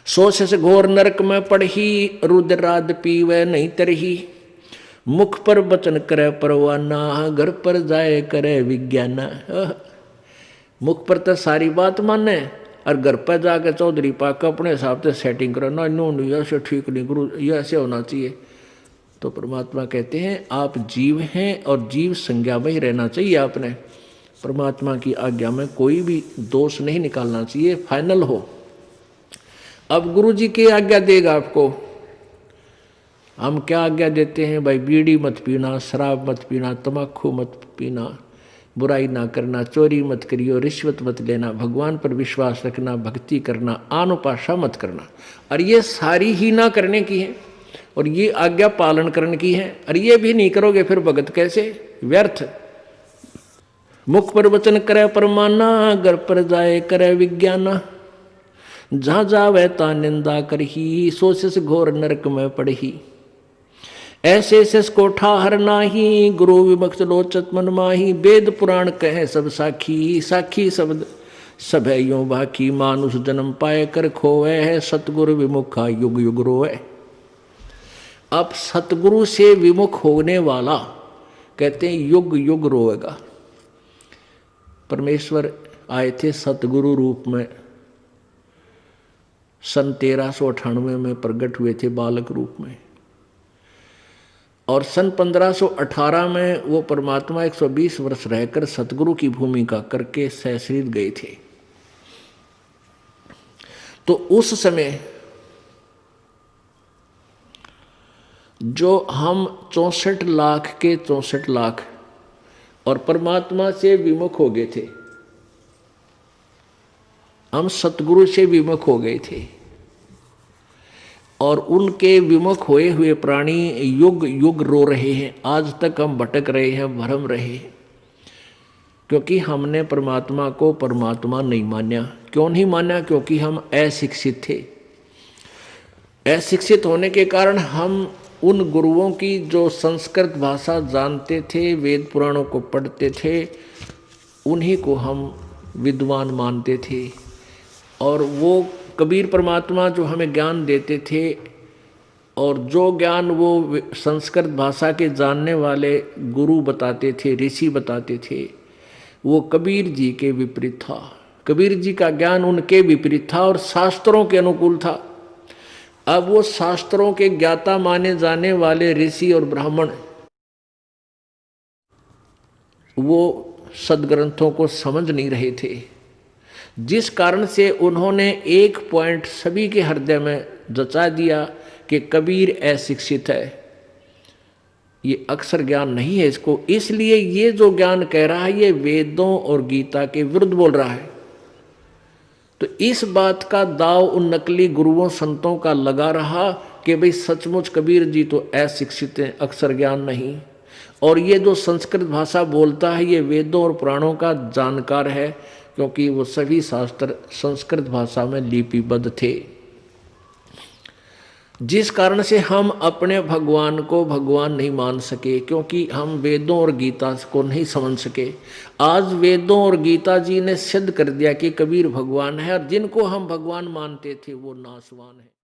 सोच से घोर नरक में पड़ही, रुद्राद पीवे नहीं तरही। मुख पर वचन करे परवाना, घर पर जाए करे विज्ञाना। मुख पर तो सारी बात माने और घर पर जाकर चौधरी पाक अपने हिसाब से सेटिंग करो ना, इन्होंने ऐसे ठीक नहीं गुरु, ये ऐसे होना चाहिए। तो परमात्मा कहते हैं आप जीव हैं और जीव संज्ञा में ही रहना चाहिए। आपने परमात्मा की आज्ञा में कोई भी दोष नहीं निकालना चाहिए, फाइनल हो। अब गुरु जी की आज्ञा देगा आपको। हम क्या आज्ञा देते हैं भाई? बीड़ी मत पीना, शराब मत पीना, तम्बाकू मत पीना, बुराई ना करना, चोरी मत करियो, रिश्वत मत लेना, भगवान पर विश्वास रखना, भक्ति करना, आनुपाशा मत करना। और ये सारी ही ना करने की है और ये आज्ञा पालन करने की है। और ये भी नहीं करोगे फिर भगत कैसे? व्यर्थ। मुख पर वचन करे परमाना, घर पर जाए करे विज्ञाना। जहाँ जावे ता निंदा करही, सोच से घोर नरक में पड़ही। ऐसे से कोठा हर नाही, गुरु विमुक्त लोचत मन माही। वेद पुराण कहे सब साखी, साखी शब्द सब है यूं बाकी। मानुष जन्म पाए कर खोए है, सतगुरु विमुखा युग युग रोए। अब सतगुरु से विमुख होने वाला कहते हैं युग युग रोएगा। परमेश्वर आए थे सतगुरु रूप में, सन 1398 में प्रकट हुए थे बालक रूप में। और सन 1518 में वो परमात्मा 120 वर्ष रहकर सतगुरु की भूमिका करके सहशरीर गए थे। तो उस समय जो हम 64 लाख के 64 लाख और परमात्मा से विमुख हो गए थे, हम सतगुरु से विमुख हो गए थे। और उनके विमुख हुए हुए प्राणी युग युग रो रहे हैं। आज तक हम भटक रहे हैं, भरम रहे हैं, क्योंकि हमने परमात्मा को परमात्मा नहीं माना। क्यों नहीं माना? क्योंकि हम अशिक्षित थे। अशिक्षित होने के कारण हम उन गुरुओं की जो संस्कृत भाषा जानते थे, वेद पुराणों को पढ़ते थे, उन्हीं को हम विद्वान मानते थे। और वो कबीर परमात्मा जो हमें ज्ञान देते थे और जो ज्ञान वो संस्कृत भाषा के जानने वाले गुरु बताते थे, ऋषि बताते थे, वो कबीर जी के विपरीत था। कबीर जी का ज्ञान उनके विपरीत था और शास्त्रों के अनुकूल था। अब वो शास्त्रों के ज्ञाता माने जाने वाले ऋषि और ब्राह्मण वो सदग्रंथों को समझ नहीं रहे थे, जिस कारण से उन्होंने एक पॉइंट सभी के हृदय में जचा दिया कि कबीर अशिक्षित है, ये अक्षर ज्ञान नहीं है इसको, इसलिए ये जो ज्ञान कह रहा है ये वेदों और गीता के विरुद्ध बोल रहा है। तो इस बात का दाव उन नकली गुरुओं संतों का लगा रहा कि भाई सचमुच कबीर जी तो अशिक्षित हैं, अक्षर ज्ञान नहीं, और ये जो संस्कृत भाषा बोलता है ये वेदों और पुराणों का जानकार है, क्योंकि वो सभी शास्त्र संस्कृत भाषा में लिपिबद्ध थे। जिस कारण से हम अपने भगवान को भगवान नहीं मान सके, क्योंकि हम वेदों और गीता को नहीं समझ सके। आज वेदों और गीता जी ने सिद्ध कर दिया कि कबीर भगवान है, और जिनको हम भगवान मानते थे वो नासवान है।